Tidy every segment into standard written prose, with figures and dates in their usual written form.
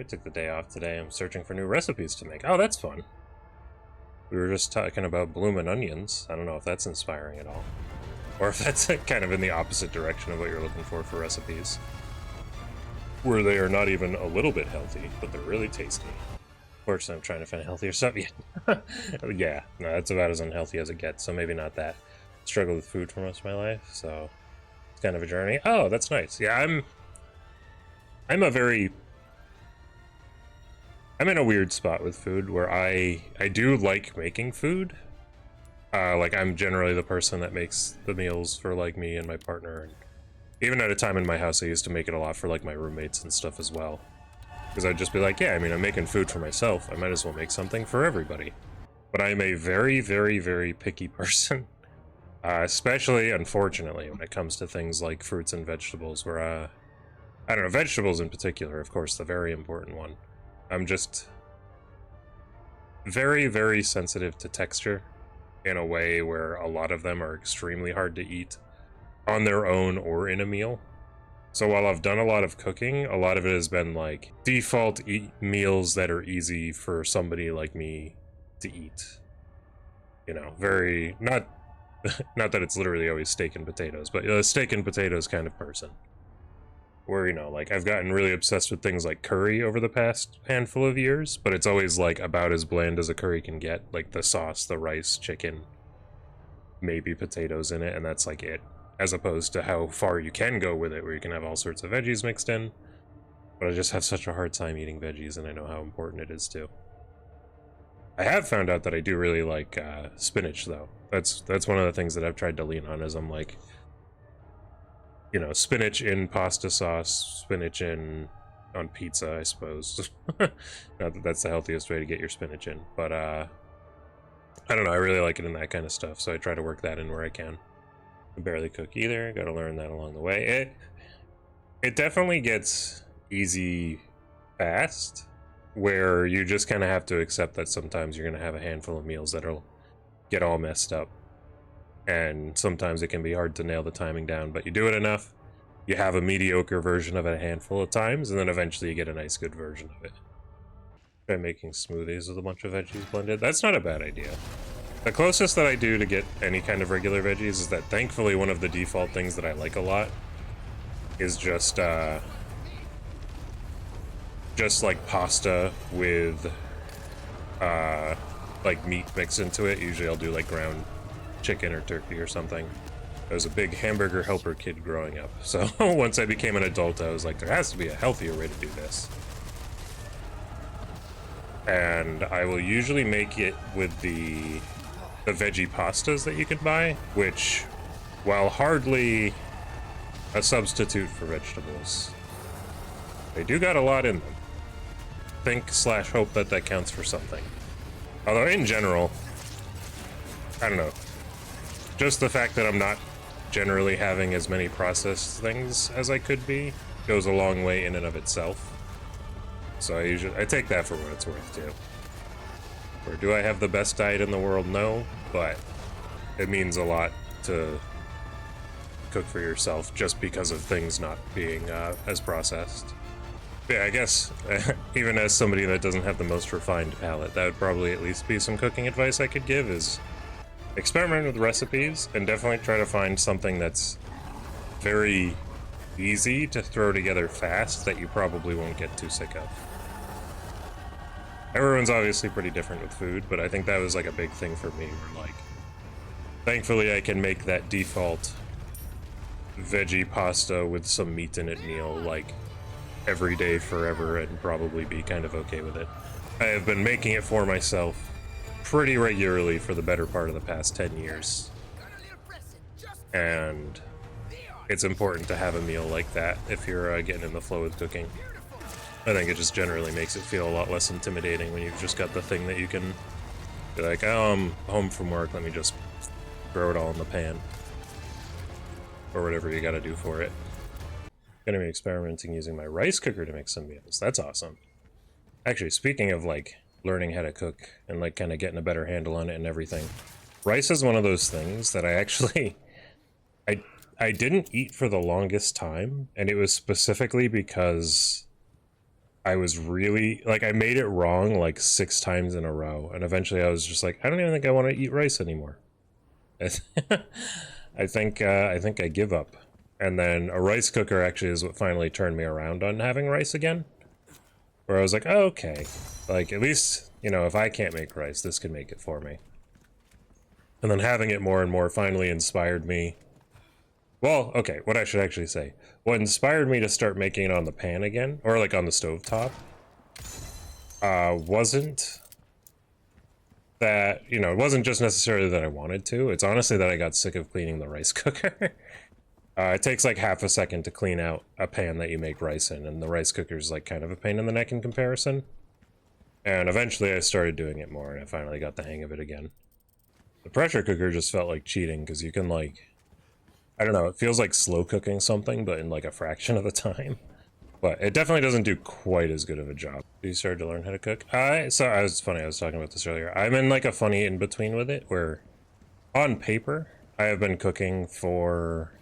took the day off today. I'm searching for new recipes to make. Oh, that's fun. We were just talking about bloomin' onions. I don't know if that's inspiring at all. Or if that's kind of in the opposite direction of what you're looking for recipes. Where they are not even a little bit healthy, but they're really tasty. Fortunately, I'm trying to find healthier stuff. Yeah, no, that's about as unhealthy as it gets, so maybe not that. Struggled with food for most of my life, so it's kind of a journey. Oh, that's nice. Yeah, I'm in a weird spot with food where I do like making food. Like, I'm generally the person that makes the meals for, like, me and my partner. And even at a time in my house, I used to make it a lot for, like, my roommates and stuff as well. Because I'd just be like, yeah, I mean, I'm making food for myself. I might as well make something for everybody. But I'm a very, very, very picky person. Especially, unfortunately, when it comes to things like fruits and vegetables, where, I don't know, vegetables in particular, of course, the very important one. I'm just very, very sensitive to texture in a way where a lot of them are extremely hard to eat on their own or in a meal. So while I've done a lot of cooking, a lot of it has been like default meals that are easy for somebody like me to eat. You know, very, not that it's literally always steak and potatoes, but a steak and potatoes kind of person. Where, you know, like, I've gotten really obsessed with things like curry over the past handful of years, but it's always, like, about as bland as a curry can get. Like, the sauce, the rice, chicken, maybe potatoes in it, and that's, like, it. As opposed to how far you can go with it, where you can have all sorts of veggies mixed in. But I just have such a hard time eating veggies, and I know how important it is, too. I have found out that I do really like, spinach, though. That's one of the things that I've tried to lean on, is I'm like, you know, spinach in pasta sauce, spinach in on pizza, I suppose. Not that that's the healthiest way to get your spinach in, but I don't know, I really like it in that kind of stuff, so I try to work that in where I can. I barely cook either, gotta learn that along the way. It definitely gets easy fast, where you just kind of have to accept that sometimes you're gonna have a handful of meals that'll get all messed up. And sometimes it can be hard to nail the timing down, but you do it enough, you have a mediocre version of it a handful of times, and then eventually you get a nice good version of it. Try making smoothies with a bunch of veggies blended. That's not a bad idea. The closest that I do to get any kind of regular veggies is that thankfully one of the default things that I like a lot is just like pasta with like meat mixed into it. Usually I'll do like ground chicken or turkey or something. I was a big hamburger helper kid growing up, so once I became an adult I was like, there has to be a healthier way to do this. And I will usually make it with the veggie pastas that you can buy, which, while hardly a substitute for vegetables, they do got a lot in them. Think/hope that that counts for something. Although in general, I don't know, just the fact that I'm not generally having as many processed things as I could be goes a long way in and of itself. So I take that for what it's worth too. Or do I have the best diet in the world? No, but it means a lot to cook for yourself just because of things not being as processed. Yeah, I guess even as somebody that doesn't have the most refined palate, that would probably at least be some cooking advice I could give, is experiment with recipes and definitely try to find something that's very easy to throw together fast that you probably won't get too sick of. Everyone's obviously pretty different with food, but I think that was like a big thing for me, where like, thankfully I can make that default veggie pasta with some meat in it meal like every day forever and probably be kind of okay with it. I have been making it for myself pretty regularly for the better part of the past 10 years. And it's important to have a meal like that if you're getting in the flow with cooking. I think it just generally makes it feel a lot less intimidating when you've just got the thing that you can be like, oh, I'm home from work, let me just throw it all in the pan. Or whatever you gotta do for it. Gonna be experimenting using my rice cooker to make some meals. That's awesome. Actually, speaking of like learning how to cook and like kind of getting a better handle on it and everything, rice is one of those things that I actually I didn't eat for the longest time, and it was specifically because I was really, like, I made it wrong like 6 times in a row, and eventually I was just like, I don't even think I want to eat rice anymore. I think I give up. And then a rice cooker actually is what finally turned me around on having rice again. Where I was like, oh, okay, like, at least, you know, if I can't make rice, this can make it for me. And then having it more and more finally inspired me. Well, okay, what I should actually say. What inspired me to start making it on the pan again, or like on the stovetop, wasn't that, you know, it wasn't just necessarily that I wanted to. It's honestly that I got sick of cleaning the rice cooker. It takes like half a second to clean out a pan that you make rice in, and the rice cooker's like kind of a pain in the neck in comparison. And eventually I started doing it more, and I finally got the hang of it again. The pressure cooker just felt like cheating, because you can, like, I don't know, it feels like slow cooking something, but in like a fraction of the time. But it definitely doesn't do quite as good of a job. You started to learn how to cook? It's funny, I was talking about this earlier. I'm in like a funny in-between with it, where on paper, I have been cooking for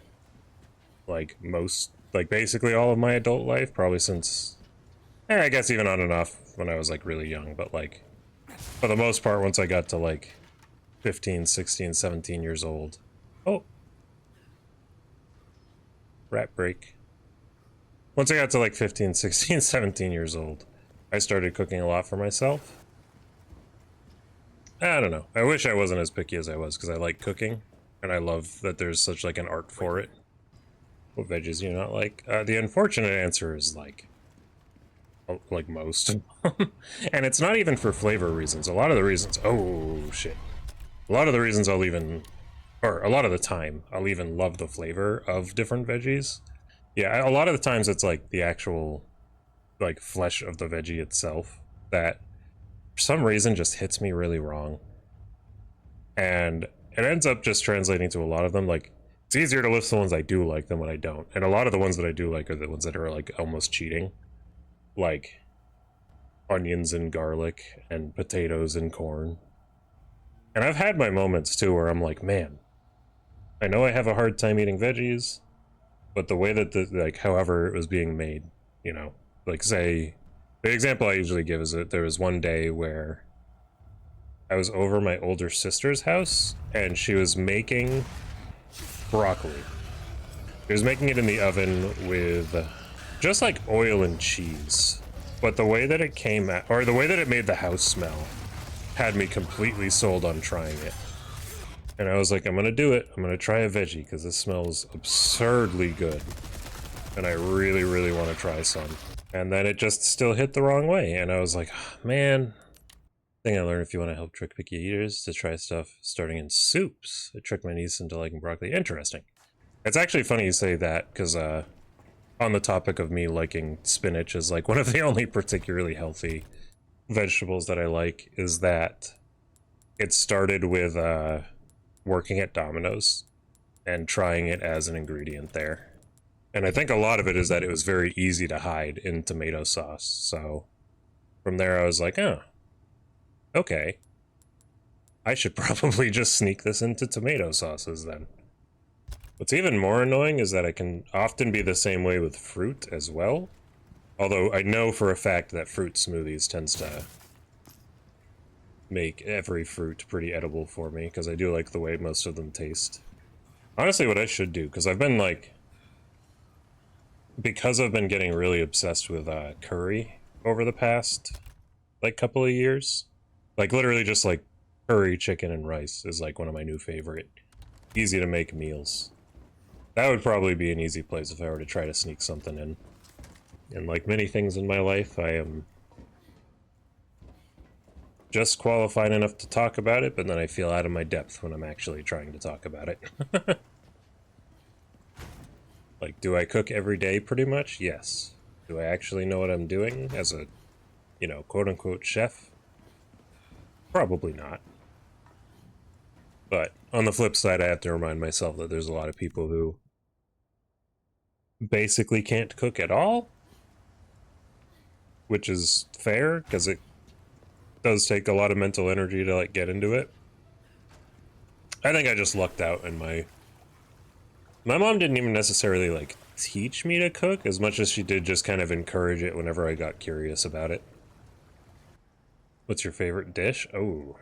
like basically all of my adult life, probably since, I guess even on and off when I was like really young, but like, for the most part, once I got to like 15, 16, 17 years old. Oh. Rat break. Once I got to like 15, 16, 17 years old, I started cooking a lot for myself. I don't know. I wish I wasn't as picky as I was, because I like cooking, and I love that there's such like an art for it. What veggies do you not like? The unfortunate answer is like most. And it's not even for flavor reasons. A lot of the reasons, oh shit. A lot of the reasons I'll even, or a lot of the time, I'll even love the flavor of different veggies. Yeah, a lot of the times it's like the actual, like, flesh of the veggie itself that for some reason just hits me really wrong. And it ends up just translating to a lot of them, like, it's easier to list the ones I do like than what I don't. And a lot of the ones that I do like are the ones that are like almost cheating. Like onions and garlic and potatoes and corn. And I've had my moments too where I'm like, man, I know I have a hard time eating veggies, but the way that like, however it was being made, you know, like, say, the example I usually give is that there was one day where I was over my older sister's house and she was making broccoli. She was making it in the oven with just like oil and cheese, but the way that it came out, or the way that it made the house smell, had me completely sold on trying it. And I was like, I'm gonna do it. I'm gonna try a veggie, because this smells absurdly good. And I really, really want to try some. And then it just still hit the wrong way. And I was like, oh, man. Thing I learned, if you want to help trick picky eaters, to try stuff starting in soups. It tricked my niece into liking broccoli. Interesting. It's actually funny you say that, because on the topic of me liking spinach as like one of the only particularly healthy vegetables that I like, is that it started with working at Domino's and trying it as an ingredient there. And I think a lot of it is that it was very easy to hide in tomato sauce. So from there I was like, oh, okay. I should probably just sneak this into tomato sauces then. What's even more annoying is that it can often be the same way with fruit as well. Although I know for a fact that fruit smoothies tends to make every fruit pretty edible for me, because I do like the way most of them taste. Honestly, what I should do, because I've been like, because I've been getting really obsessed with curry over the past like couple of years, like literally just like curry, chicken, and rice is like one of my new favorite easy to make meals. That would probably be an easy place if I were to try to sneak something in. And like many things in my life, I am just qualified enough to talk about it, but then I feel out of my depth when I'm actually trying to talk about it. Like, do I cook every day pretty much? Yes. Do I actually know what I'm doing as a, you know, quote-unquote chef? Probably not. But on the flip side, I have to remind myself that there's a lot of people who basically can't cook at all, which is fair, because it does take a lot of mental energy to like get into it. I think I just lucked out, and my mom didn't even necessarily like teach me to cook as much as she did just kind of encourage it whenever I got curious about it. What's your favorite dish? Oh.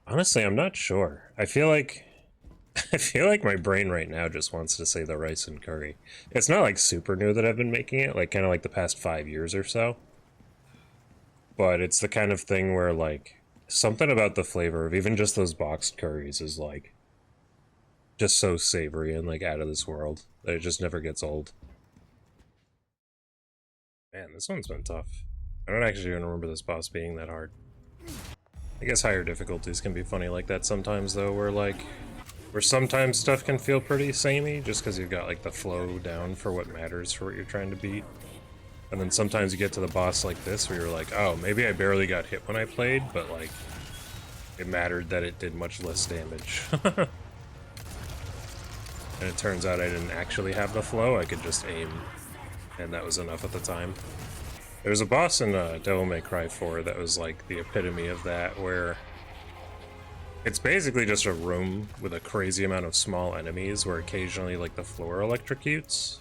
Honestly, I'm not sure. I feel like my brain right now just wants to say the rice and curry. It's not like super new that I've been making it, like kind of like the past 5 years or so. But it's the kind of thing where like something about the flavor of even just those boxed curries is like just so savory and like out of this world that it just never gets old. Man, this one's been tough. I don't actually even remember this boss being that hard. I guess higher difficulties can be funny like that sometimes though, where sometimes stuff can feel pretty samey just because you've got like the flow down for what matters for what you're trying to beat. And then sometimes you get to the boss like this where you're like, oh, maybe I barely got hit when I played, but like it mattered that it did much less damage. And it turns out I didn't actually have the flow, I could just aim, and that was enough at the time. There was a boss in Devil May Cry 4 that was like the epitome of that, where it's basically just a room with a crazy amount of small enemies where occasionally like the floor electrocutes.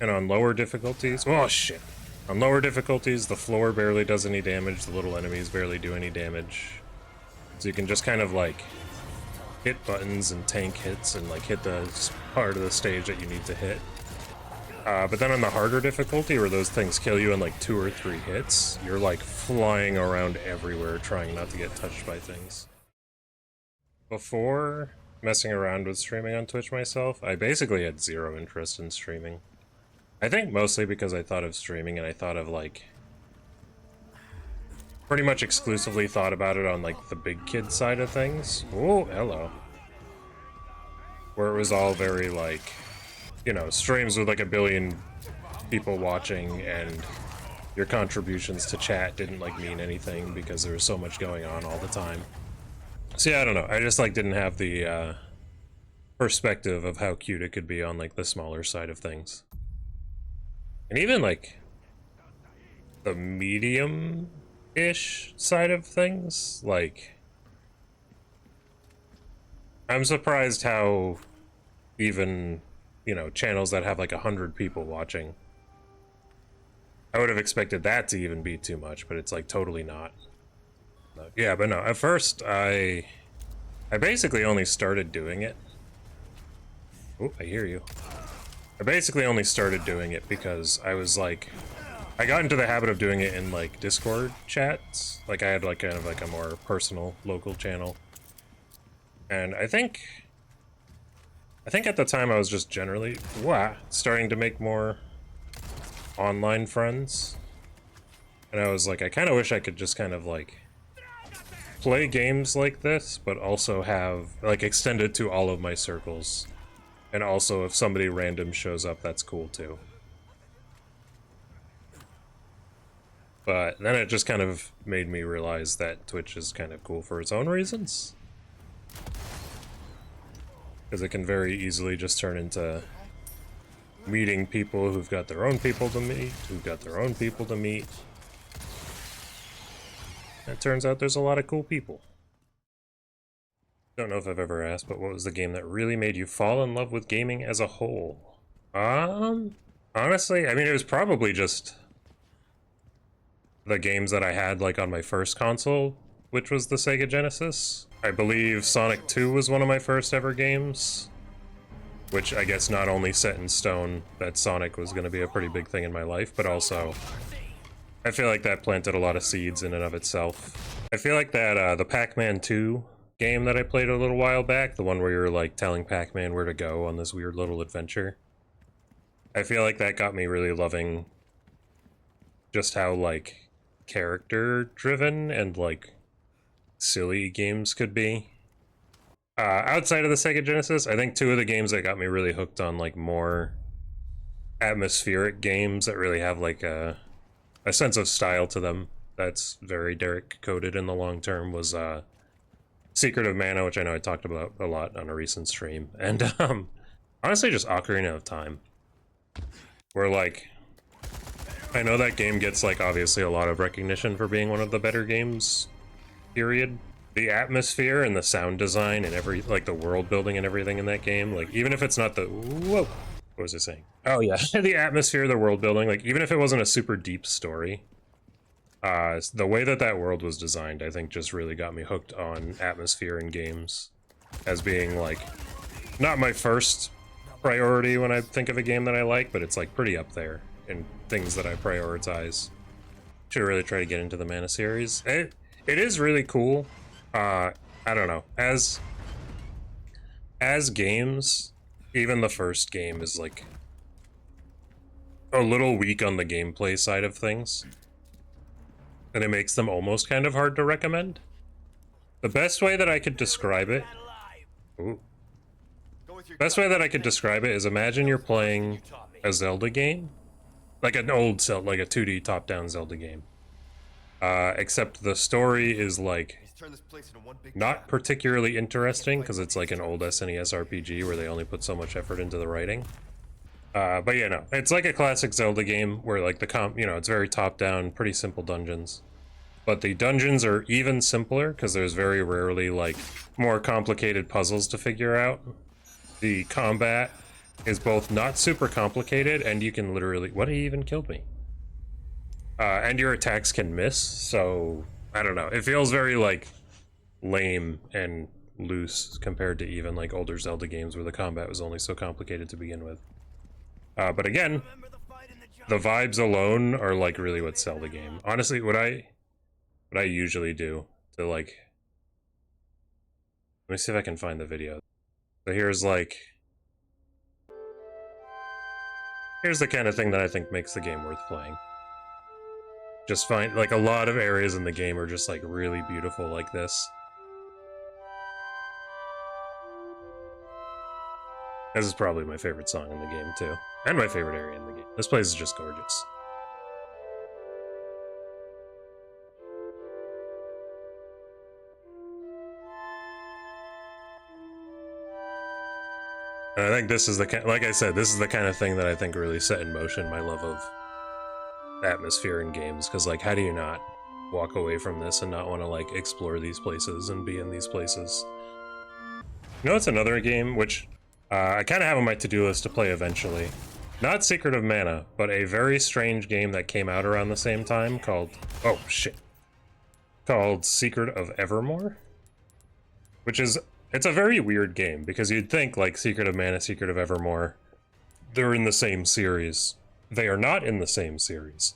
And on lower difficulties, oh shit! On lower difficulties, the floor barely does any damage, the little enemies barely do any damage. So you can just kind of like hit buttons and tank hits and like hit the part of the stage that you need to hit. But then on the harder difficulty, where those things kill you in like 2 or 3 hits, you're like flying around everywhere trying not to get touched by things. Before messing around with streaming on Twitch myself, I basically had zero interest in streaming. I think mostly because I thought of streaming and I thought of like pretty much exclusively thought about it on like the big kid side of things. Oh, hello. Where it was all very like, you know, streams with like 1 billion people watching and your contributions to chat didn't like mean anything because there was so much going on all the time. So yeah, I don't know. I just like didn't have the perspective of how cute it could be on like the smaller side of things. And even like the medium-ish side of things, like I'm surprised how even, you know, channels that have like 100 people watching, I would have expected that to even be too much, but it's like totally not. Yeah, but no, at first I basically only started doing it. Oh, I hear you. I basically only started doing it because I was like, I got into the habit of doing it in like Discord chats. Like I had like kind of like a more personal local channel. And I think at the time I was just generally starting to make more online friends. And I was like, I kind of wish I could just kind of like play games like this, but also have like extend it to all of my circles. And also if somebody random shows up, that's cool too. But then it just kind of made me realize that Twitch is kind of cool for its own reasons. Because it can very easily just turn into meeting people who've got their own people to meet, who've got their own people to meet. And it turns out there's a lot of cool people. Don't know if I've ever asked, but what was the game that really made you fall in love with gaming as a whole? Honestly, I mean, it was probably just the games that I had like on my first console, which was the Sega Genesis. I believe Sonic 2 was one of my first ever games, which I guess not only set in stone that Sonic was going to be a pretty big thing in my life, but also I feel like that planted a lot of seeds in and of itself. I feel like that the Pac-Man 2 game that I played a little while back, the one where you're like telling Pac-Man where to go on this weird little adventure, I feel like that got me really loving just how like character driven and like silly games could be. Outside of the Sega Genesis, I think 2 of the games that got me really hooked on like more atmospheric games that really have like a sense of style to them that's very Derek coded in the long term was Secret of Mana, which I know I talked about a lot on a recent stream, and honestly just Ocarina of Time, where like I know that game gets like obviously a lot of recognition for being one of the better games, period, the atmosphere and the sound design and like the world building and everything in that game, like even if it's not the whoa, what was I saying? Oh yeah, the atmosphere, the world building, like even if it wasn't a super deep story, the way that that world was designed, I think just really got me hooked on atmosphere in games as being like not my first priority when I think of a game that I like, but it's like pretty up there in things that I prioritize. Should really try to get into the Mana series. It is really cool. I don't know. As games, even the first game is like a little weak on the gameplay side of things. And it makes them almost kind of hard to recommend. The best way that I could describe it... Ooh. Best way that I could describe it is imagine you're playing a Zelda game. Like an old Zelda, like a 2D top-down Zelda game. Except the story is like not particularly interesting because it's like an old SNES RPG where they only put so much effort into the writing. But yeah, no, it's like a classic Zelda game where like it's very top-down, pretty simple dungeons. But the dungeons are even simpler because there's very rarely like more complicated puzzles to figure out. The combat is both not super complicated and you can literally... What, he even killed me? And your attacks can miss, so I don't know. It feels very like lame and loose compared to even like older Zelda games where the combat was only so complicated to begin with. But again, the vibes alone are like really what sell the game. Honestly, what I usually do to like... Let me see if I can find the video. So here's like... Here's the kind of thing that I think makes the game worth playing. Just find, like, a lot of areas in the game are just, like, really beautiful like this. This is probably my favorite song in the game, too. And my favorite area in the game. This place is just gorgeous. And I think this is the kind, like I said, this is the kind of thing that I think really set in motion my love of atmosphere in games, because like how do you not walk away from this and not want to like explore these places and be in these places? You know, it's another game which I kind of have on my to-do list to play eventually. Not Secret of Mana, but a very strange game that came out around the same time called... Oh, shit. Called Secret of Evermore? Which is... It's a very weird game, because you'd think, like, Secret of Mana, Secret of Evermore, they're in the same series. They are not in the same series.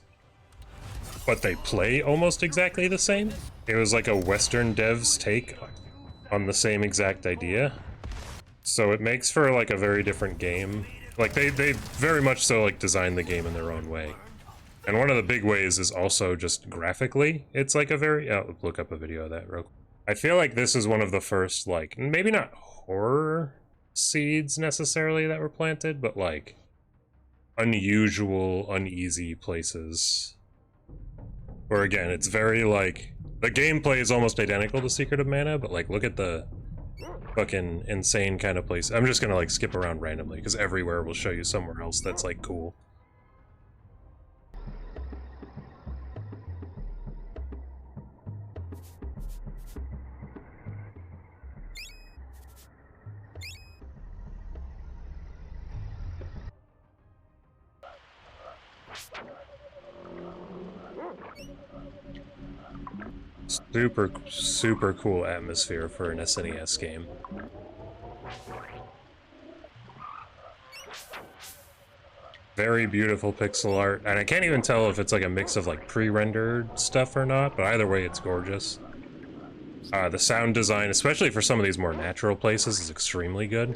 But they play almost exactly the same. It was like a Western dev's take on the same exact idea. So it makes for, like, a very different game. Like, they very much so, like, designed the game in their own way. And one of the big ways is also just graphically. It's like a very... Oh, look up a video of that real quick. I feel like this is one of the first, like, maybe not horror seeds necessarily that were planted, but, like, unusual, uneasy places. Where, again, it's very, like... The gameplay is almost identical to Secret of Mana, but, like, look at the fucking insane kind of place. I'm just gonna, like, skip around randomly, because everywhere will show you somewhere else that's, like, cool. Super, super cool atmosphere for an SNES game. Very beautiful pixel art, and I can't even tell if it's like a mix of like pre-rendered stuff or not, but either way it's gorgeous. The sound design, especially for some of these more natural places, is extremely good.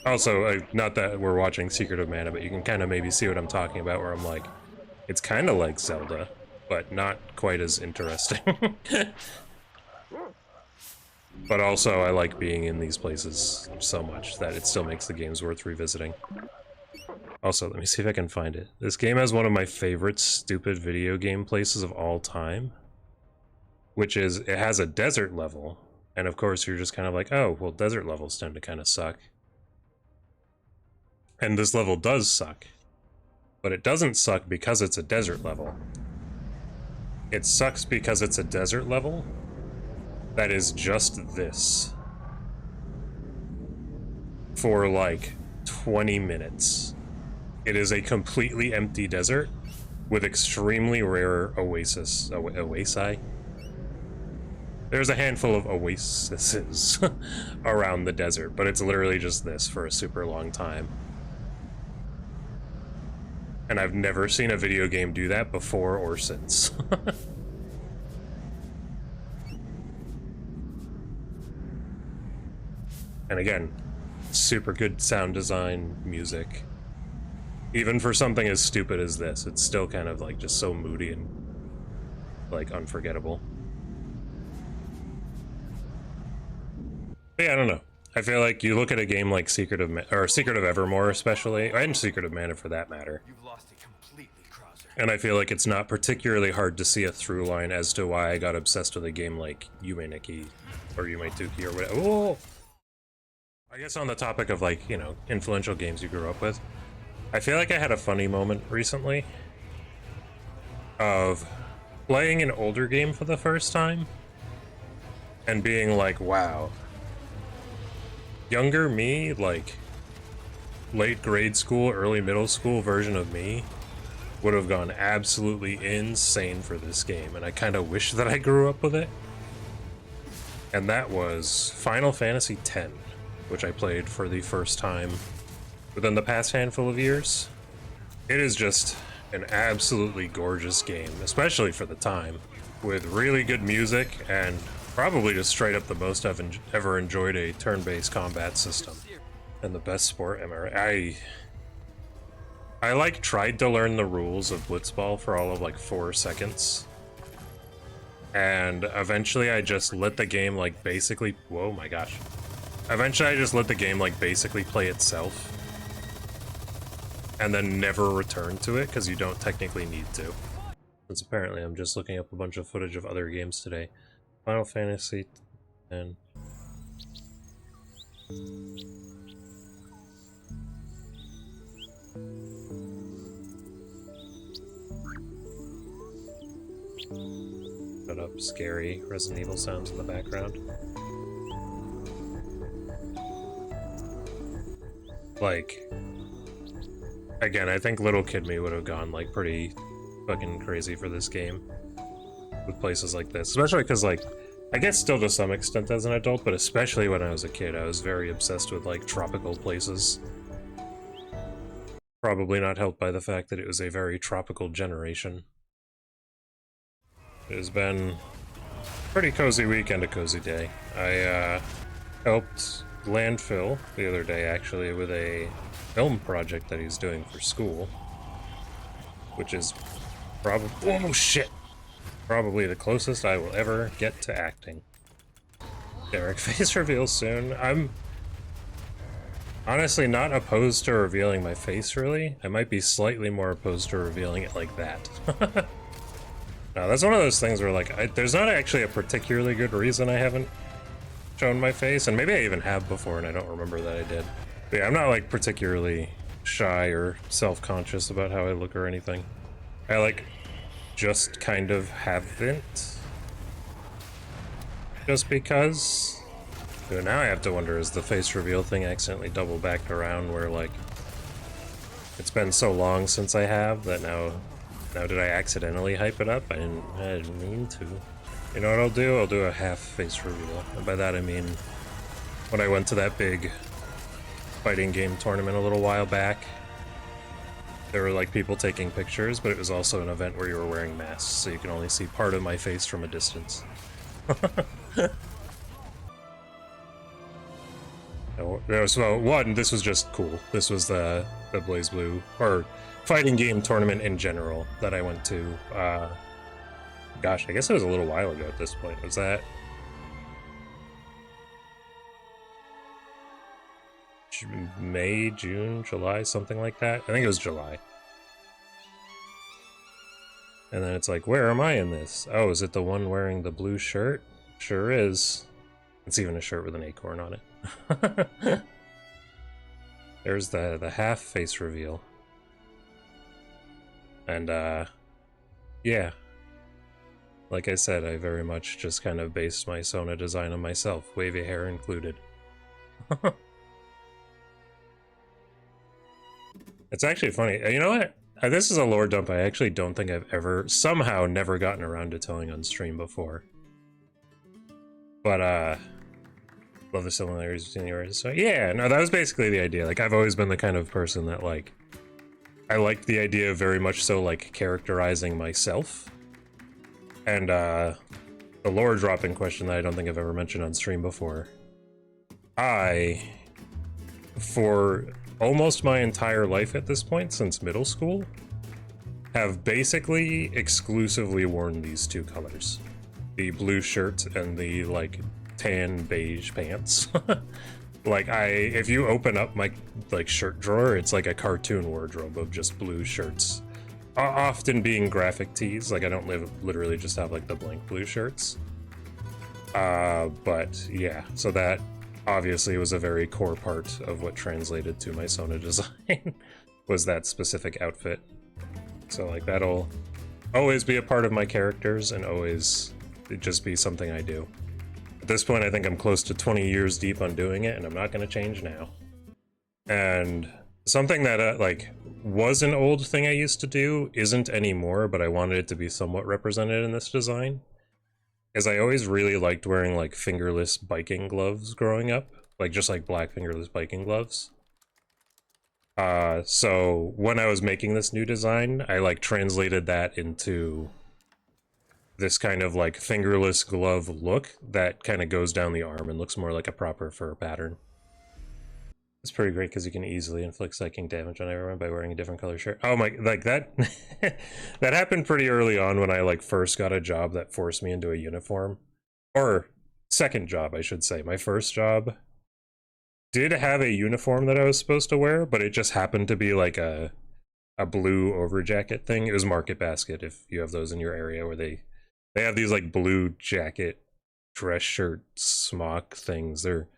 Also, not that we're watching Secret of Mana, but you can kind of maybe see what I'm talking about, where I'm like, it's kind of like Zelda, but not quite as interesting. But also, I like being in these places so much that it still makes the games worth revisiting. Also, let me see if I can find it. This game has one of my favorite stupid video game places of all time, which is, it has a desert level, and of course you're just kind of like, oh, well, desert levels tend to kind of suck. And this level does suck. But it doesn't suck because it's a desert level. It sucks because it's a desert level that is just this. For like 20 minutes. It is a completely empty desert with extremely rare oasi. There's a handful of oases around the desert, but it's literally just this for a super long time. And I've never seen a video game do that before or since. And again, super good sound design, music. Even for something as stupid as this, it's still kind of like just so moody and like unforgettable. But yeah, I don't know. I feel like you look at a game like Secret of Evermore especially, and Secret of Mana for that matter. You've lost it completely, Krauser. And I feel like it's not particularly hard to see a through line as to why I got obsessed with a game like Yume Nikki or Yume Tuki or whatever. Oh! I guess on the topic of like, you know, influential games you grew up with, I feel like I had a funny moment recently of playing an older game for the first time and being like, wow, younger me, like late grade school, early middle school version of me would have gone absolutely insane for this game, and I kind of wish that I grew up with it. And that was Final Fantasy X, which I played for the first time within the past handful of years. It is just an absolutely gorgeous game, especially for the time, with really good music and probably just straight up the most I've ever enjoyed a turn-based combat system. And the best sport ever. I like tried to learn the rules of Blitzball for all of like 4 seconds. And eventually I just let the game like basically, whoa my gosh. Eventually I just let the game like basically play itself. And then never return to it, because you don't technically need to. Since apparently I'm just looking up a bunch of footage of other games today. Final Fantasy X. Shut up, scary Resident Evil sounds in the background. Like, again, I think little kid me would have gone like pretty fucking crazy for this game with places like this, especially because like I guess still to some extent as an adult, but especially when I was a kid I was very obsessed with like tropical places. Probably not helped by the fact that it was a very tropical generation. It has been a pretty cozy week and a cozy day. I helped Landfill the other day actually with a film project that he's doing for school, which is probably, oh shit, probably the closest I will ever get to acting. Derek, face reveal soon. I'm honestly not opposed to revealing my face, really. I might be slightly more opposed to revealing it like that. Now, that's one of those things where, like, there's not actually a particularly good reason I haven't shown my face, and maybe I even have before and I don't remember that I did. But yeah, I'm not, like, particularly shy or self-conscious about how I look or anything. I, like, just kind of haven't. Just because. So now I have to wonder, is the face reveal thing accidentally double backed around where, like, it's been so long since I have that now did I accidentally hype it up? I didn't mean to. You know what I'll do? I'll do a half face reveal. And by that I mean, when I went to that big fighting game tournament a little while back, there were like people taking pictures, but it was also an event where you were wearing masks, so you can only see part of my face from a distance. So one, this was just cool. This was the Blaze Blue, or fighting game tournament in general that I went to. Gosh, I guess it was a little while ago at this point. Was that May, June, July, something like that? I think it was July. And then it's like, where am I in this? Oh, is it the one wearing the blue shirt? Sure is. It's even a shirt with an acorn on it. There's the half face reveal. And yeah. Like I said, I very much just kind of based my Sona design on myself, wavy hair included. It's actually funny. You know what? This is a lore dump I actually don't think I've ever, somehow never gotten around to telling on stream before. But, love the similarities between yours. So, yeah, no, that was basically the idea. Like, I've always been the kind of person that, like, I liked the idea of very much so, like, characterizing myself. And, the lore dropping question that I don't think I've ever mentioned on stream before. For almost my entire life at this point, since middle school, have basically exclusively worn these two colors. The blue shirt and the, like, tan beige pants. Like, if you open up my, like, shirt drawer, it's like a cartoon wardrobe of just blue shirts. Often being graphic tees, like I don't literally just have like the blank blue shirts. But yeah, so that obviously was a very core part of what translated to my Sona design, was that specific outfit. So like that'll always be a part of my characters and always just be something I do. At this point, I think I'm close to 20 years deep on doing it, and I'm not going to change now. And something that like was an old thing I used to do, isn't anymore, but I wanted it to be somewhat represented in this design, is I always really liked wearing like fingerless biking gloves growing up, like just like black fingerless biking gloves. So when I was making this new design, I like translated that into this kind of like fingerless glove look that kind of goes down the arm and looks more like a proper fur pattern. It's pretty great because you can easily inflict psychic damage on everyone by wearing a different color shirt. Oh my, like that, that happened pretty early on when I like first got a job that forced me into a uniform. Or second job, I should say. My first job did have a uniform that I was supposed to wear, but it just happened to be like a blue overjacket thing. It was Market Basket, if you have those in your area, where they have these like blue jacket dress shirt smock things. They're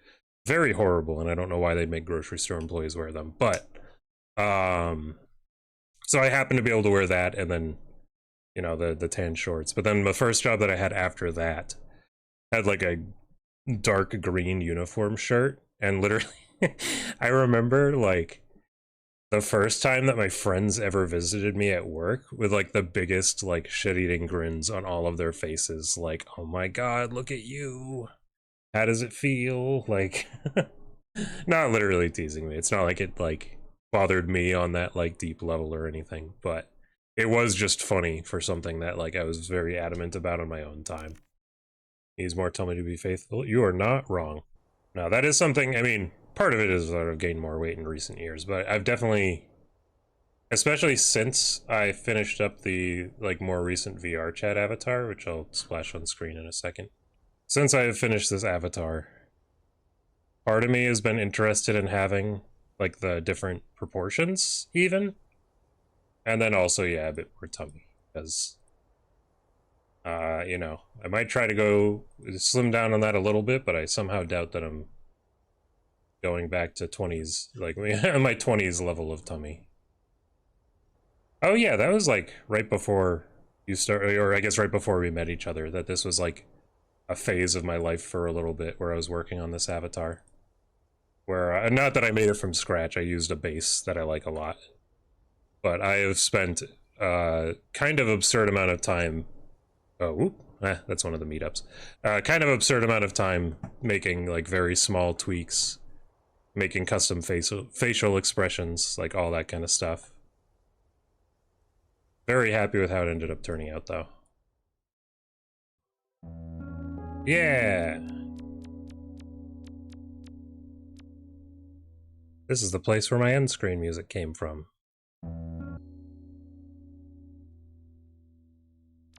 very horrible, and I don't know why they'd make grocery store employees wear them, but so I happened to be able to wear that, and then, you know, the tan shorts. But then the first job that I had after that had like a dark green uniform shirt, and literally I remember like the first time that my friends ever visited me at work with like the biggest like shit-eating grins on all of their faces, like, oh my god, look at you, how does it feel? Like, not literally teasing me. It's not like it like bothered me on that like deep level or anything, but it was just funny for something that like I was very adamant about on my own time. Needs more, tell me to be faithful. You are not wrong. Now that is something, I mean, part of it is that I've gained more weight in recent years, but I've definitely, especially since I finished up the like more recent VR chat avatar, which I'll splash on screen in a second. Since I have finished this avatar, part of me has been interested in having like the different proportions even, and then also, yeah, a bit more tummy, because you know, I might try to go slim down on that a little bit, but I somehow doubt that I'm going back to 20s, like my 20s level of tummy. Oh yeah, that was like right before you started, or I guess right before we met each other, that this was like a phase of my life for a little bit where I was working on this avatar. Where, not that I made it from scratch, I used a base that I like a lot. But I have spent kind of absurd amount of time, that's one of the meetups. Kind of absurd amount of time making like very small tweaks, making custom facial expressions, like all that kind of stuff. Very happy with how it ended up turning out though. Yeah! This is the place where my end screen music came from.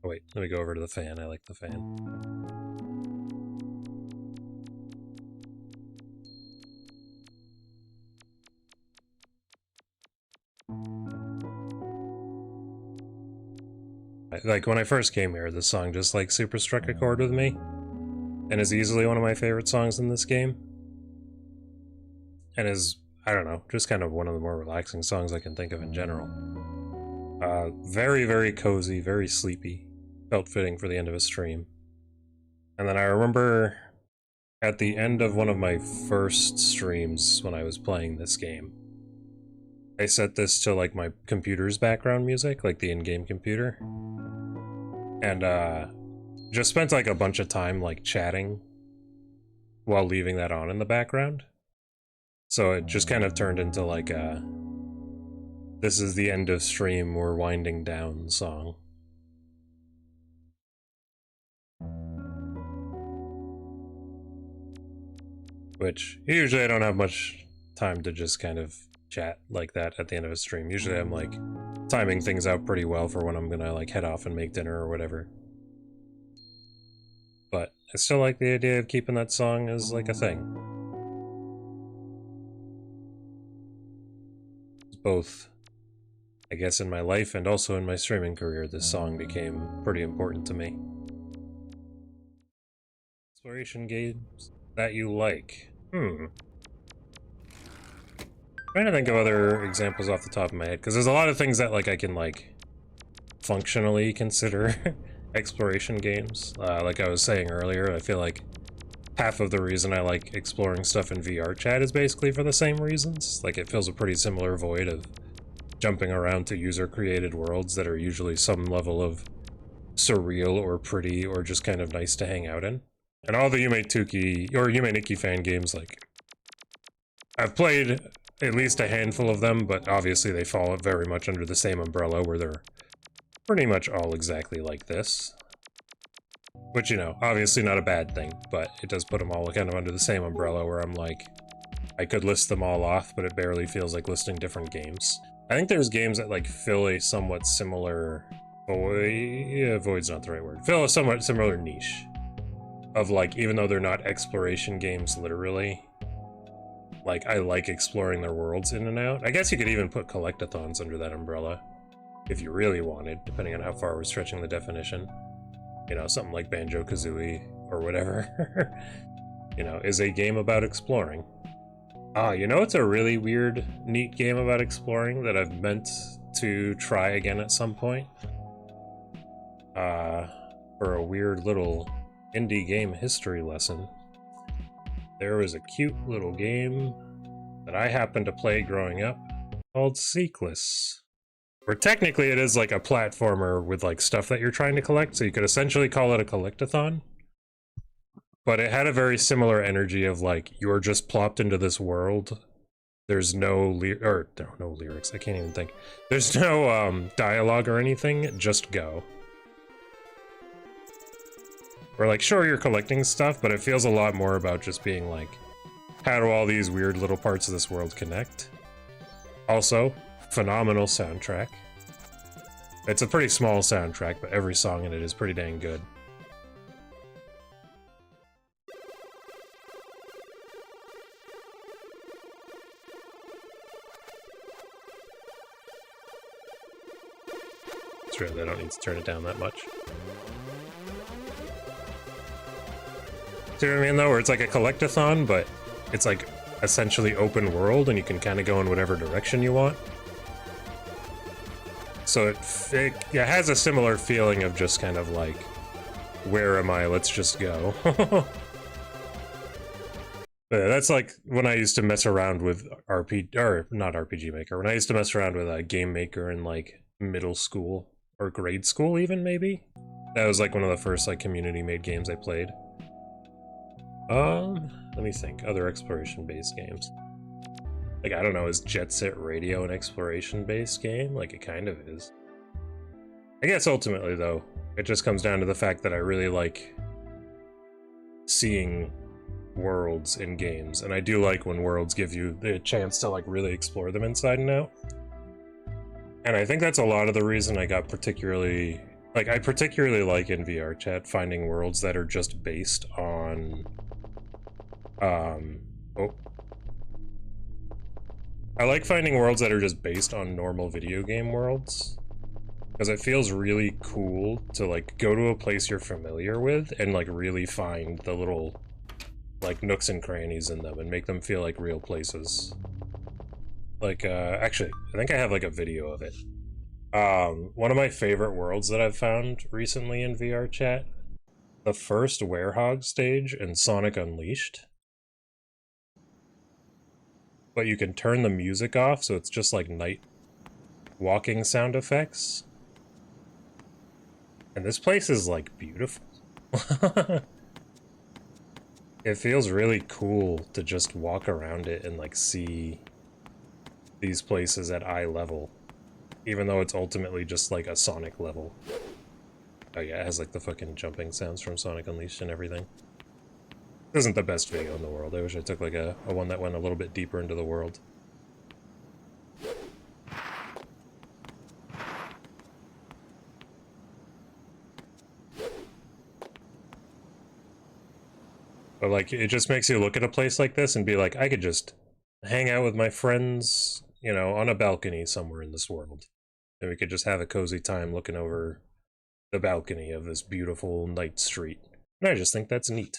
Oh, wait, let me go over to the fan. I like the fan. Like, when I first came here, this song just like super struck a chord with me, and is easily one of my favorite songs in this game, and is I don't know, just kind of one of the more relaxing songs I can think of in general. Very, very cozy, very sleepy. Felt fitting for the end of a stream. And then I remember at the end of one of my first streams when I was playing this game, I set this to like my computer's background music, like the in-game computer. And just spent like a bunch of time like chatting while leaving that on in the background. So it just kind of turned into like a "this is the end of stream, we're winding down" song. Which, usually I don't have much time to just kind of chat like that at the end of a stream. Usually I'm like timing things out pretty well for when I'm gonna like head off and make dinner or whatever. But I still like the idea of keeping that song as like a thing. Both, I guess, in my life and also in my streaming career, this song became pretty important to me. Exploration games that you like. Trying to think of other examples off the top of my head, because there's a lot of things that like I can like functionally consider exploration games. Like I was saying earlier, I feel like half of the reason I like exploring stuff in VR chat is basically for the same reasons. Like it fills a pretty similar void of jumping around to user-created worlds that are usually some level of surreal or pretty or just kind of nice to hang out in. And all the Yume Tuki or Yume Nikki fan games, like, I've played at least a handful of them, but obviously they fall very much under the same umbrella where they're pretty much all exactly like this. Which, you know, obviously not a bad thing, but it does put them all kind of under the same umbrella where I'm like, I could list them all off, but it barely feels like listing different games. I think there's games that like fill a somewhat similar void. Yeah, void's not the right word. Fill a somewhat similar niche of like, even though they're not exploration games literally, like I like exploring their worlds in and out. I guess you could even put collectathons under that umbrella if you really wanted, depending on how far we're stretching the definition. You know, something like Banjo-Kazooie or whatever, you know, is a game about exploring. You know, it's a really weird, neat game about exploring that I've meant to try again at some point. For a weird little indie game history lesson. There was a cute little game that I happened to play growing up called Seekless. Where technically it is like a platformer with like stuff that you're trying to collect, so you could essentially call it a collectathon. But it had a very similar energy of like, you're just plopped into this world. There's no lyrics, I can't even think. There's no dialogue or anything, just go. Or like, sure, you're collecting stuff, but it feels a lot more about just being like, how do all these weird little parts of this world connect? Also, phenomenal soundtrack. It's a pretty small soundtrack, but every song in it is pretty dang good. It's true, I don't need to turn it down that much. See what I mean, though? Where it's like a collectathon, but it's like essentially open world, and you can kind of go in whatever direction you want. So it has a similar feeling of just kind of like, where am I? Let's just go. Yeah, that's like when I used to mess around with not RPG Maker, when I used to mess around with Game Maker in like middle school or grade school even, maybe? That was like one of the first like community-made games I played. Let me think. Other exploration-based games. Like, I don't know, is Jet Set Radio an exploration-based game? Like, it kind of is. I guess ultimately, though, it just comes down to the fact that I really like seeing worlds in games, and I do like when worlds give you the chance to, like, really explore them inside and out. And I think that's a lot of the reason I got particularly... Like, I particularly like in VR chat finding worlds that are just based on... I like finding worlds that are just based on normal video game worlds, because it feels really cool to like go to a place you're familiar with and like really find the little like nooks and crannies in them and make them feel like real places. Like, actually, I think I have like a video of it. One of my favorite worlds that I've found recently in VR chat, the first Werehog stage in Sonic Unleashed. But you can turn the music off, so it's just like night walking sound effects. And this place is like beautiful. It feels really cool to just walk around it and like see these places at eye level, even though it's ultimately just like a Sonic level. Oh yeah, it has like the fucking jumping sounds from Sonic Unleashed and everything. This isn't the best video in the world. I wish I took like a one that went a little bit deeper into the world. But like, it just makes you look at a place like this and be like, I could just hang out with my friends, you know, on a balcony somewhere in this world. And we could just have a cozy time looking over the balcony of this beautiful night street. And I just think that's neat.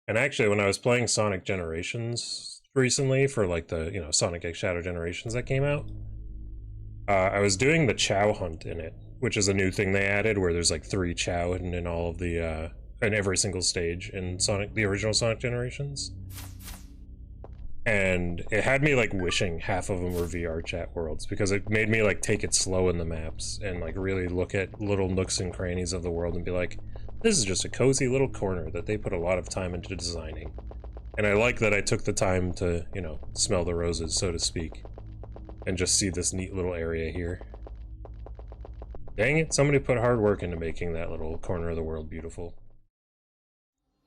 And actually, when I was playing Sonic Generations recently for like the, you know, Sonic X Shadow Generations that came out, I was doing the Chow hunt in it, which is a new thing they added where there's like 3 Chow hidden in all of the, in every single stage in Sonic, the original Sonic Generations. And it had me like wishing half of them were VR chat worlds, because it made me like take it slow in the maps and like really look at little nooks and crannies of the world and be like, this is just a cozy little corner that they put a lot of time into designing. And I like that I took the time to, you know, smell the roses, so to speak, and just see this neat little area here. Dang it, somebody put hard work into making that little corner of the world beautiful.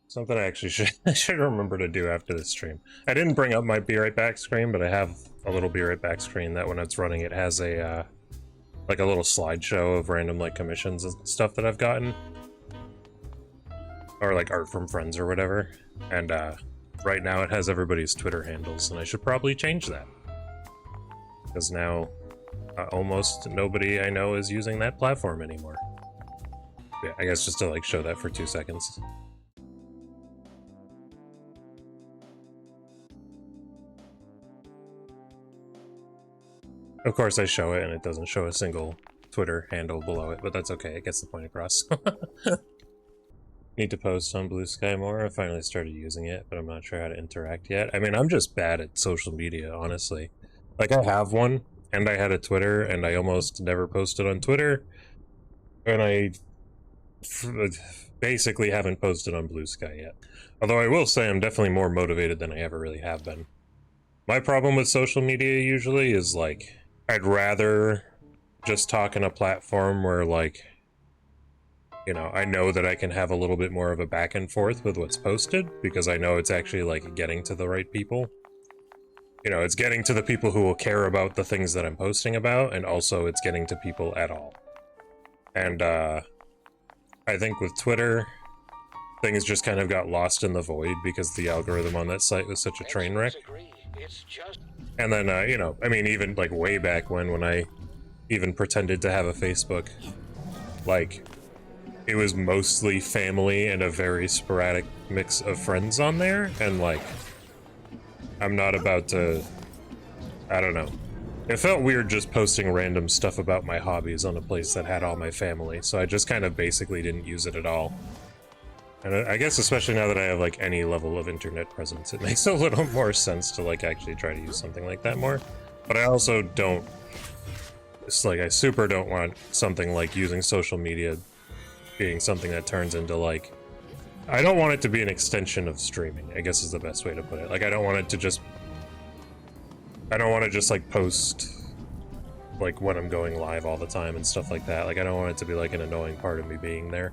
Something I actually should remember to do after this stream. I didn't bring up my Be Right Back screen, but I have a little Be Right Back screen that when it's running, it has a, like a little slideshow of random, like, commissions and stuff that I've gotten. Or, like, art from friends or whatever. And, right now it has everybody's Twitter handles, and I should probably change that. Because now, almost nobody I know is using that platform anymore. Yeah, I guess just to, like, show that for 2 seconds. Of course I show it and it doesn't show a single Twitter handle below it, but that's okay, it gets the point across. Need to post on Blue Sky more. I finally started using it, but I'm not sure how to interact yet. I mean, I'm just bad at social media, honestly. Like, I have one, and I had a Twitter, and I almost never posted on Twitter, and I basically haven't posted on Blue Sky yet. Although I will say I'm definitely more motivated than I ever really have been. My problem with social media usually is, like, I'd rather just talk in a platform where, like, you know, I know that I can have a little bit more of a back and forth with what's posted, because I know it's actually, like, getting to the right people. You know, it's getting to the people who will care about the things that I'm posting about, and also it's getting to people at all. And, I think with Twitter, things just kind of got lost in the void because the algorithm on that site was such a train wreck. And then, you know, I mean, even, like, way back when I even pretended to have a Facebook, like, it was mostly family and a very sporadic mix of friends on there, and, like, I'm not about to, I don't know. It felt weird just posting random stuff about my hobbies on a place that had all my family, so I just kind of basically didn't use it at all. And I guess especially now that I have, like, any level of internet presence, it makes a little more sense to, like, actually try to use something like that more. But I also don't, it's like, I super don't want something like using social media being something that turns into, like, I don't want it to be an extension of streaming, I guess is the best way to put it. Like, I don't want it to just, I don't want to just, like, post, like, when I'm going live all the time and stuff like that. Like, I don't want it to be, like, an annoying part of me being there.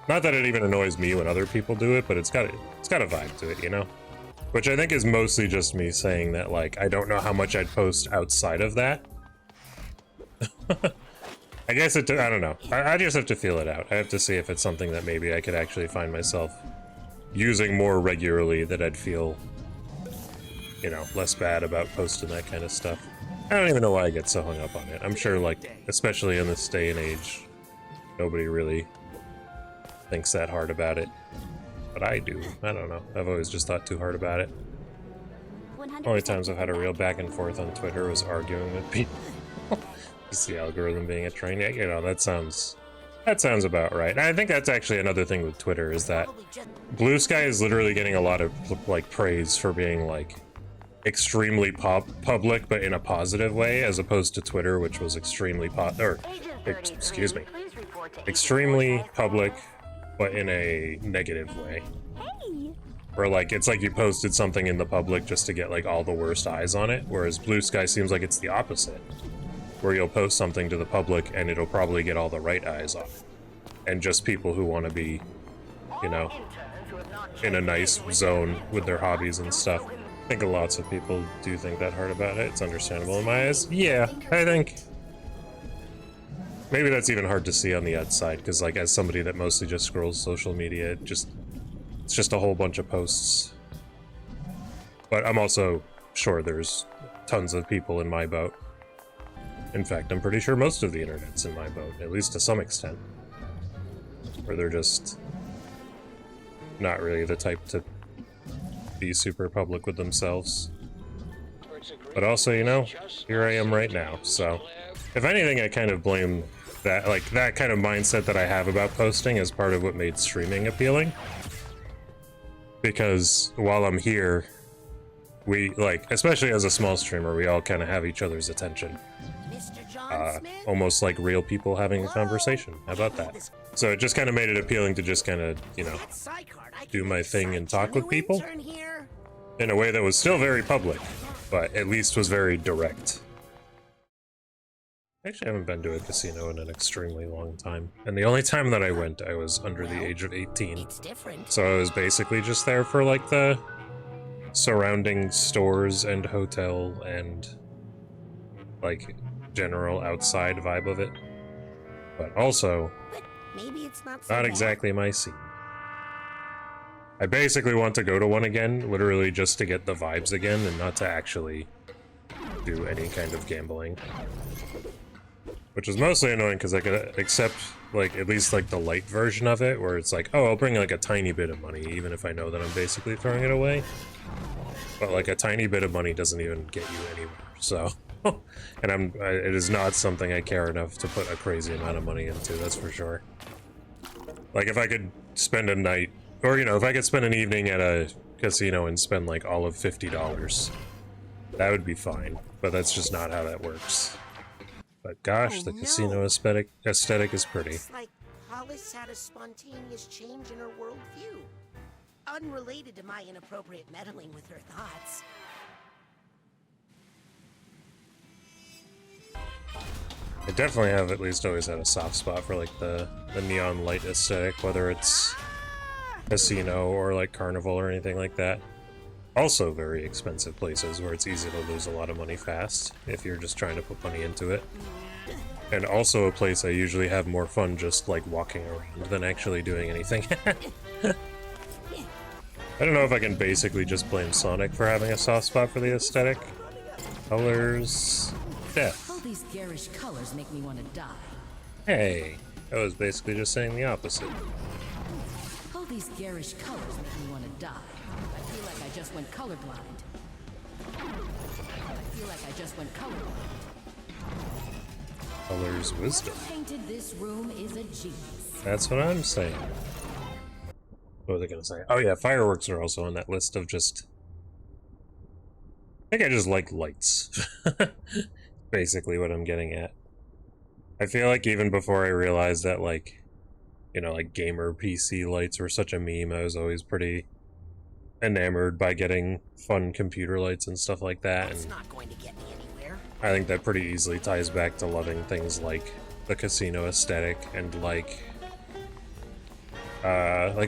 Not that it even annoys me when other people do it, but it's got a vibe to it, you know? Which I think is mostly just me saying that, like, I don't know how much I'd post outside of that. I guess it, I don't know. I just have to feel it out. I have to see if it's something that maybe I could actually find myself using more regularly, that I'd feel, you know, less bad about posting that kind of stuff. I don't even know why I get so hung up on it. I'm sure, like, especially in this day and age, nobody really thinks that hard about it. But I do. I don't know. I've always just thought too hard about it. Only times I've had a real back and forth on Twitter was arguing with people. Just the algorithm being a train. Yeah, you know, that sounds about right. I think that's actually another thing with Twitter is that Blue Sky is literally getting a lot of like praise for being like extremely public, but in a positive way, as opposed to Twitter, which was extremely excuse me, extremely public, but in a negative way. Or like, it's like you posted something in the public just to get like all the worst eyes on it, whereas Blue Sky seems like it's the opposite, where you'll post something to the public and it'll probably get all the right eyes on it. And just people who want to be, you know, in a nice zone with their hobbies and stuff. I think lots of people do think that hard about it. It's understandable in my eyes. Yeah, I think maybe that's even hard to see on the outside, because like as somebody that mostly just scrolls social media, it's just a whole bunch of posts. But I'm also sure there's tons of people in my boat. In fact, I'm pretty sure most of the internet's in my boat, at least to some extent. Where they're just not really the type to be super public with themselves. But also, you know, here I am right now, so if anything, I kind of blame that, like, that kind of mindset that I have about posting as part of what made streaming appealing. Because while I'm here, we, like, especially as a small streamer, we all kind of have each other's attention. Almost like real people having a conversation. How about that? So it just kind of made it appealing to just kind of, you know, do my thing and talk with people in a way that was still very public, but at least was very direct. Actually, I haven't been to a casino in an extremely long time, and the only time that I went, I was under the age of 18. So I was basically just there for like the surrounding stores and hotel and like general outside vibe of it, but also maybe it's not exactly my scene. I basically want to go to one again, literally just to get the vibes again and not to actually do any kind of gambling. Which is mostly annoying because I could accept, like, at least like the light version of it, where it's like, oh, I'll bring like a tiny bit of money, even if I know that I'm basically throwing it away. But like a tiny bit of money doesn't even get you anywhere, so. And it is not something I care enough to put a crazy amount of money into, that's for sure. Like if I could spend a night, or you know, if I could spend an evening at a casino and spend like all of $50, that would be fine, but that's just not how that works. But gosh, the casino aesthetic is pretty. It's like Hollis had a spontaneous change in her worldview, unrelated to my inappropriate meddling with her thoughts. I definitely have at least always had a soft spot for like the neon light aesthetic, whether it's casino or like carnival or anything like that. Also very expensive places where it's easy to lose a lot of money fast if you're just trying to put money into it. And also a place I usually have more fun just like walking around than actually doing anything. I don't know if I can basically just blame Sonic for having a soft spot for the aesthetic. Colors... death. These garish colors make me want to die. Hey, I was basically just saying the opposite. All these garish colors make me want to die. I feel like I just went colorblind. Colors wisdom. Painted this room is a genius. That's what I'm saying. What was I gonna say? Oh yeah, fireworks are also on that list of just... I think I just like lights. Basically what I'm getting at. I feel like even before I realized that, like, you know, like gamer PC lights were such a meme, I was always pretty enamored by getting fun computer lights and stuff like that. That's and not going to get me anywhere. I think that pretty easily ties back to loving things like the casino aesthetic and like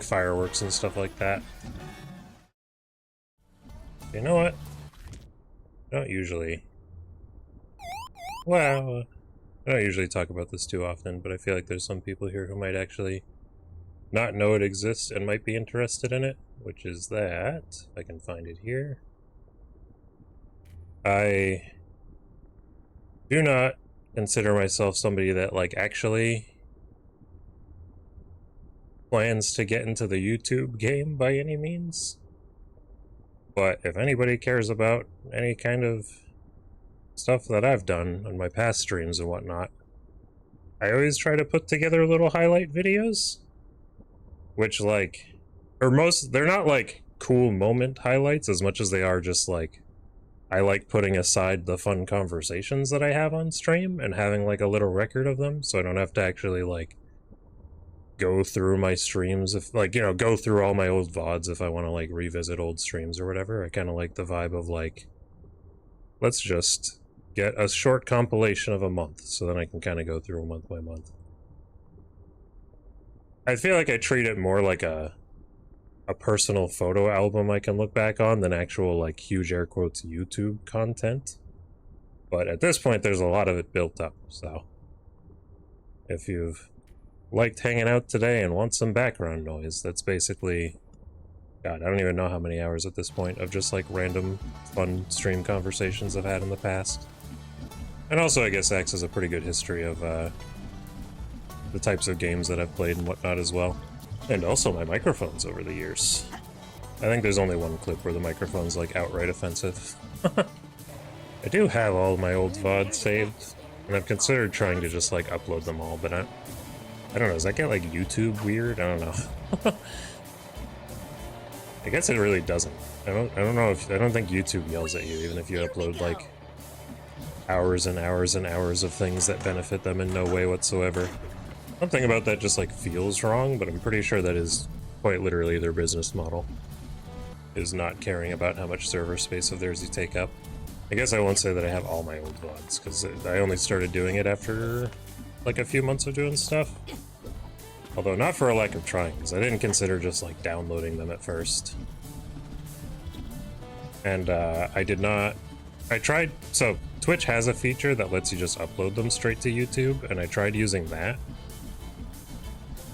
fireworks and stuff like that. You know what? I don't usually... Well, I don't usually talk about this too often, but I feel like there's some people here who might actually not know it exists and might be interested in it, which is that, if I can find it here. I do not consider myself somebody that, like, actually plans to get into the YouTube game by any means. But if anybody cares about any kind of stuff that I've done on my past streams and whatnot, I always try to put together little highlight videos, which like, they're not like cool moment highlights as much as they are just like, I like putting aside the fun conversations that I have on stream and having like a little record of them, so I don't have to actually like go through my streams, if like, you know, go through all my old VODs if I want to like revisit old streams or whatever. I kind of like the vibe of like, let's just get a short compilation of a month, so then I can kind of go through month by month. I feel like I treat it more like a personal photo album I can look back on than actual like huge air quotes YouTube content. But at this point there's a lot of it built up, so if you've liked hanging out today and want some background noise, that's basically, God, I don't even know how many hours at this point of just like random fun stream conversations I've had in the past. And also I guess Axe has a pretty good history of the types of games that I've played and whatnot as well. And also my microphones over the years. I think there's only one clip where the microphone's like outright offensive. I do have all my old VODs saved, and I've considered trying to just like upload them all, but I don't know, does that get like YouTube weird? I don't know. I guess it really doesn't. I don't know if, I don't think YouTube yells at you even if you upload like hours and hours and hours of things that benefit them in no way whatsoever. Something about that just like feels wrong, but I'm pretty sure that is quite literally their business model, is not caring about how much server space of theirs you take up. I guess I won't say that I have all my old VODs, because I only started doing it after like a few months of doing stuff. Although not for a lack of trying, because I didn't consider just like downloading them at first. And I did not, I tried, so Twitch has a feature that lets you just upload them straight to YouTube, and I tried using that.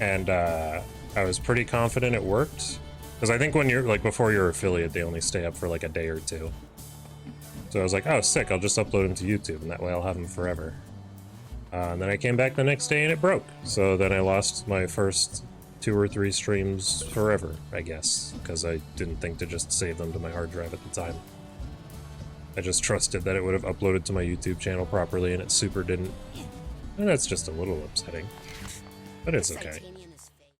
And I was pretty confident it worked, because I think when you're like, before you're affiliate, they only stay up for like a day or two. So I was like, oh sick, I'll just upload them to YouTube and that way I'll have them forever. And then I came back the next day and it broke. So then I lost my first 2 or 3 streams forever, I guess, because I didn't think to just save them to my hard drive at the time. I just trusted that it would have uploaded to my YouTube channel properly, and it super didn't. And that's just a little upsetting, but it's okay.